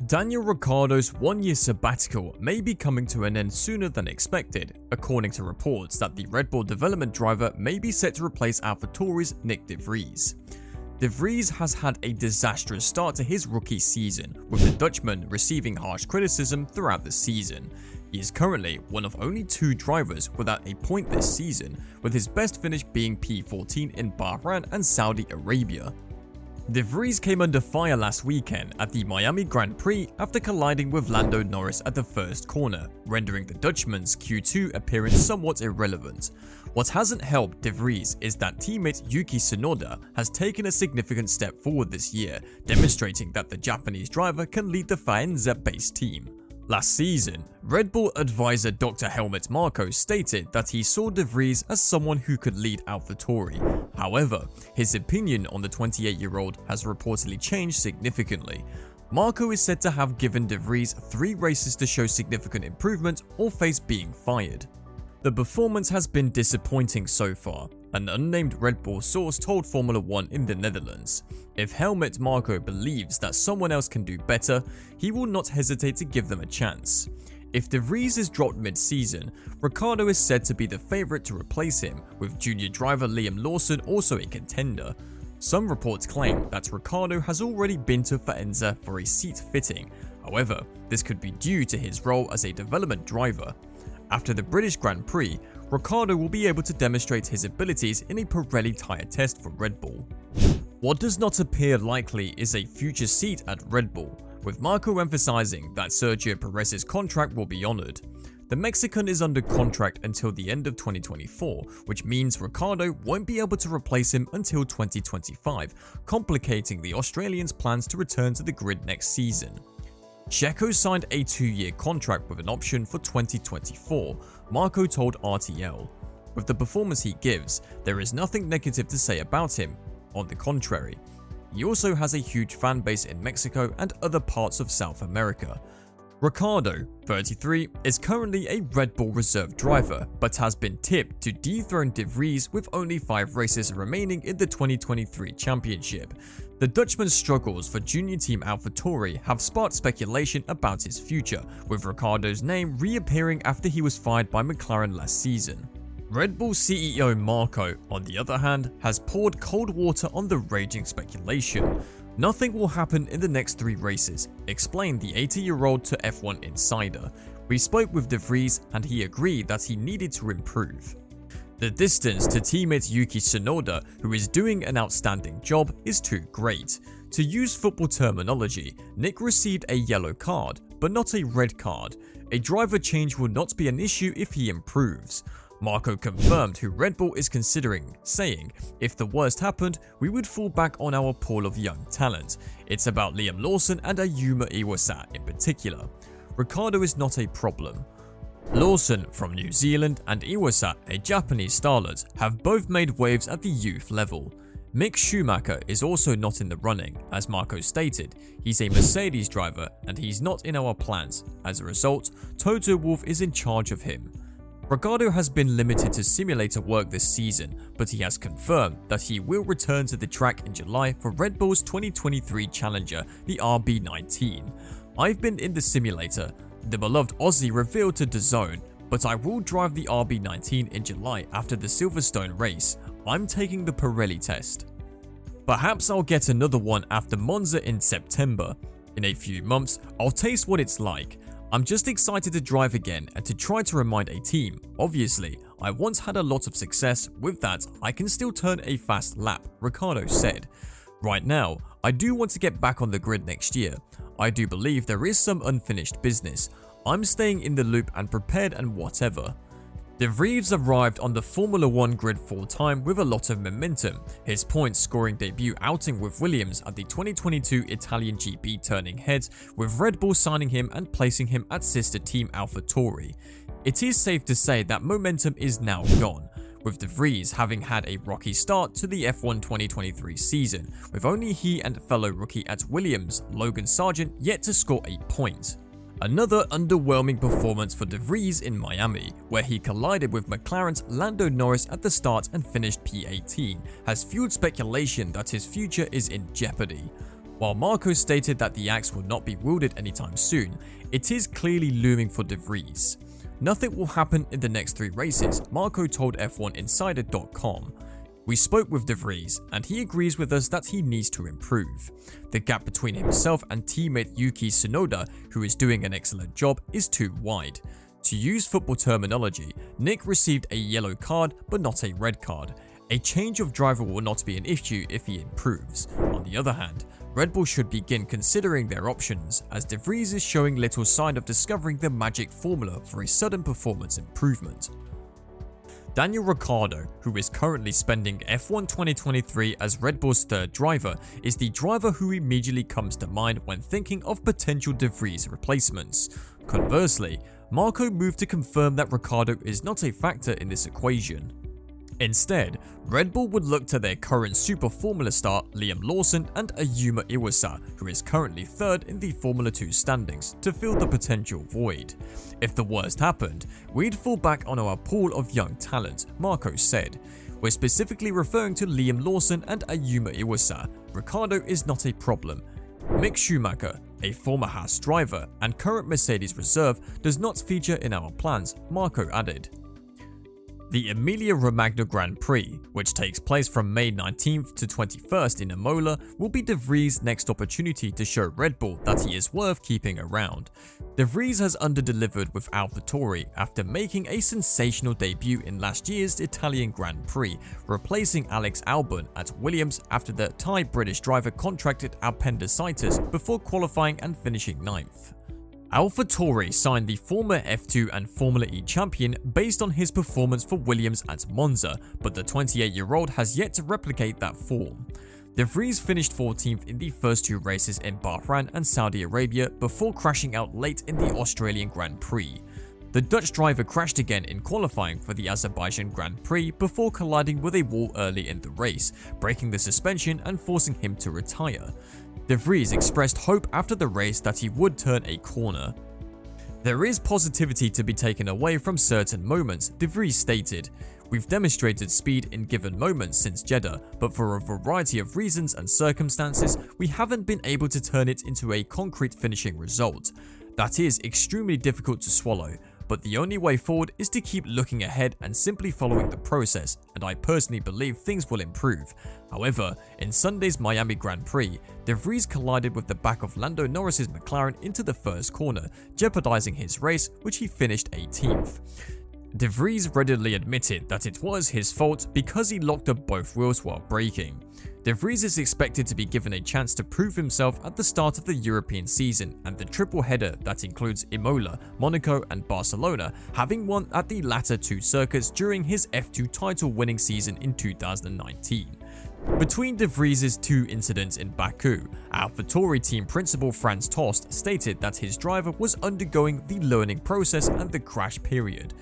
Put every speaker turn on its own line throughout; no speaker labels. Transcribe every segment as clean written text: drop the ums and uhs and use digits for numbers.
Daniel Ricciardo's one-year sabbatical may be coming to an end sooner than expected, according to reports that the Red Bull development driver may be set to replace Alphatauri's Nyck de Vries. De Vries has had a disastrous start to his rookie season, with the Dutchman receiving harsh criticism throughout the season. He is currently one of only 2 drivers without a point this season, with his best finish being P14 in Bahrain and Saudi Arabia. De Vries came under fire last weekend at the Miami Grand Prix after colliding with Lando Norris at the first corner, rendering the Dutchman's Q2 appearance somewhat irrelevant. What hasn't helped De Vries is that teammate Yuki Tsunoda has taken a significant step forward this year, demonstrating that the Japanese driver can lead the Faenza-based team. Last season, Red Bull advisor Dr. Helmut Marko stated that he saw De Vries as someone who could lead Alphatauri. However, his opinion on the 28-year-old has reportedly changed significantly. Marko is said to have given De Vries 3 races to show significant improvement or face being fired. The performance has been disappointing so far, an unnamed Red Bull source told Formula 1 in the Netherlands. If Helmut Marko believes that someone else can do better, he will not hesitate to give them a chance. If De Vries is dropped mid-season, Ricciardo is said to be the favourite to replace him, with junior driver Liam Lawson also a contender. Some reports claim that Ricciardo has already been to Faenza for a seat fitting. However, this could be due to his role as a development driver. After the British Grand Prix, Ricciardo will be able to demonstrate his abilities in a Pirelli tyre test for Red Bull. What does not appear likely is a future seat at Red Bull, with Marko emphasizing that Sergio Perez's contract will be honoured. The Mexican is under contract until the end of 2024, which means Ricciardo won't be able to replace him until 2025, complicating the Australian's plans to return to the grid next season. Checo signed a 2-year contract with an option for 2024, Marko told RTL. With the performance he gives, there is nothing negative to say about him. On the contrary, he also has a huge fan base in Mexico and other parts of South America. Ricciardo, 33, is currently a Red Bull reserve driver, but has been tipped to dethrone De Vries with only 5 races remaining in the 2023 championship. The Dutchman's struggles for junior team Alphatauri have sparked speculation about his future, with Ricciardo's name reappearing after he was fired by McLaren last season. Red Bull CEO Marko, on the other hand, has poured cold water on the raging speculation. Nothing will happen in the next 3 races, explained the 80-year-old to F1 Insider. We spoke with De Vries and he agreed that he needed to improve. The distance to teammate Yuki Tsunoda, who is doing an outstanding job, is too great. To use football terminology, Nyck received a yellow card, but not a red card. A driver change will not be an issue if he improves. Marko confirmed who Red Bull is considering, saying, "If the worst happened, we would fall back on our pool of young talent. It's about Liam Lawson and Ayumu Iwasa in particular. Ricciardo is not a problem." Lawson from New Zealand and Iwasa, a Japanese starlet, have both made waves at the youth level. Mick Schumacher is also not in the running, as Marko stated. He's a Mercedes driver and he's not in our plans. As a result, Toto Wolff is in charge of him. Ricciardo has been limited to simulator work this season, but he has confirmed that he will return to the track in July for Red Bull's 2023 challenger, the RB19. "I've been in the simulator," the beloved Aussie revealed to DAZN, "but I will drive the RB19 in July after the Silverstone race. I'm taking the Pirelli test. Perhaps I'll get another one after Monza in September. In a few months, I'll taste what it's like. I'm just excited to drive again and to try to remind a team. Obviously, I once had a lot of success. With that, I can still turn a fast lap," Ricciardo said. "Right now, I do want to get back on the grid next year. I do believe there is some unfinished business. I'm staying in the loop and prepared and whatever." De Vries arrived on the Formula 1 grid full-time with a lot of momentum, his point-scoring debut outing with Williams at the 2022 Italian GP turning heads, with Red Bull signing him and placing him at sister team Alpha Tauri. It is safe to say that momentum is now gone, with De Vries having had a rocky start to the F1 2023 season, with only he and fellow rookie at Williams, Logan Sargent, yet to score a point. Another underwhelming performance for De Vries in Miami, where he collided with McLaren's Lando Norris at the start and finished P18, has fueled speculation that his future is in jeopardy. While Marko stated that the axe will not be wielded anytime soon, it is clearly looming for de Vries. Nothing will happen in the next 3 races, Marko told F1insider.com. We spoke with de Vries and he agrees with us that he needs to improve. The gap between himself and teammate Yuki Tsunoda, who is doing an excellent job, is too wide. To use football terminology, Nyck received a yellow card but not a red card. A change of driver will not be an issue if he improves. On the other hand, Red Bull should begin considering their options, as de Vries is showing little sign of discovering the magic formula for a sudden performance improvement. Daniel Ricciardo, who is currently spending F1 2023 as Red Bull's 3rd driver, is the driver who immediately comes to mind when thinking of potential de Vries replacements. Conversely, Marko moved to confirm that Ricciardo is not a factor in this equation. Instead, Red Bull would look to their current Super Formula star Liam Lawson and Ayumu Iwasa, who is currently 3rd in the Formula 2 standings, to fill the potential void. If the worst happened, we'd fall back on our pool of young talent, Marko said. We're specifically referring to Liam Lawson and Ayumu Iwasa. Ricciardo is not a problem. Mick Schumacher, a former Haas driver and current Mercedes reserve, does not feature in our plans, Marko added. The Emilia-Romagna Grand Prix, which takes place from May 19th to 21st in Imola, will be de Vries' next opportunity to show Red Bull that he is worth keeping around. De Vries has underdelivered with Alphatauri after making a sensational debut in last year's Italian Grand Prix, replacing Alex Albon at Williams after the Thai British driver contracted appendicitis before qualifying and finishing 9th. Alpha Tauri signed the former F2 and Formula E champion based on his performance for Williams at Monza, but the 28-year-old has yet to replicate that form. De Vries finished 14th in the first 2 races in Bahrain and Saudi Arabia before crashing out late in the Australian Grand Prix. The Dutch driver crashed again in qualifying for the Azerbaijan Grand Prix before colliding with a wall early in the race, breaking the suspension and forcing him to retire. De Vries expressed hope after the race that he would turn a corner. There is positivity to be taken away from certain moments, De Vries stated. We've demonstrated speed in given moments since Jeddah, but for a variety of reasons and circumstances, we haven't been able to turn it into a concrete finishing result. That is extremely difficult to swallow, but the only way forward is to keep looking ahead and simply following the process, and I personally believe things will improve. However, in Sunday's Miami Grand Prix, De Vries collided with the back of Lando Norris's McLaren into the first corner, jeopardizing his race, which he finished 18th. De Vries readily admitted that it was his fault because he locked up both wheels while braking. De Vries is expected to be given a chance to prove himself at the start of the European season and the triple header that includes Imola, Monaco and Barcelona, having won at the latter 2 circuits during his F2 title winning season in 2019. Between De Vries' 2 incidents in Baku, Alphatauri team principal Franz Tost stated that his driver was undergoing the learning process and the crash period.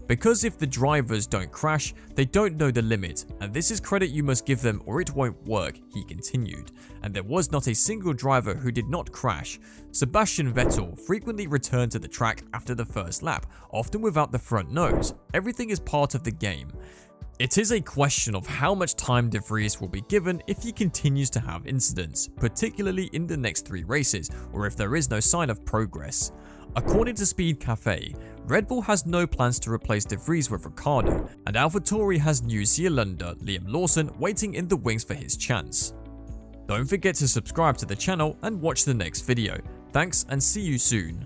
Because if the drivers don't crash, they don't know the limit, and this is credit you must give them or it won't work, he continued. And there was not a single driver who did not crash. Sebastian Vettel frequently returned to the track after the first lap, often without the front nose. Everything is part of the game. It is a question of how much time De Vries will be given if he continues to have incidents, particularly in the next 3 races, or if there is no sign of progress. According to Speed Cafe, Red Bull has no plans to replace De Vries with Ricciardo, and Alphatauri has New Zealander Liam Lawson waiting in the wings for his chance. Don't forget to subscribe to the channel and watch the next video. Thanks and see you soon.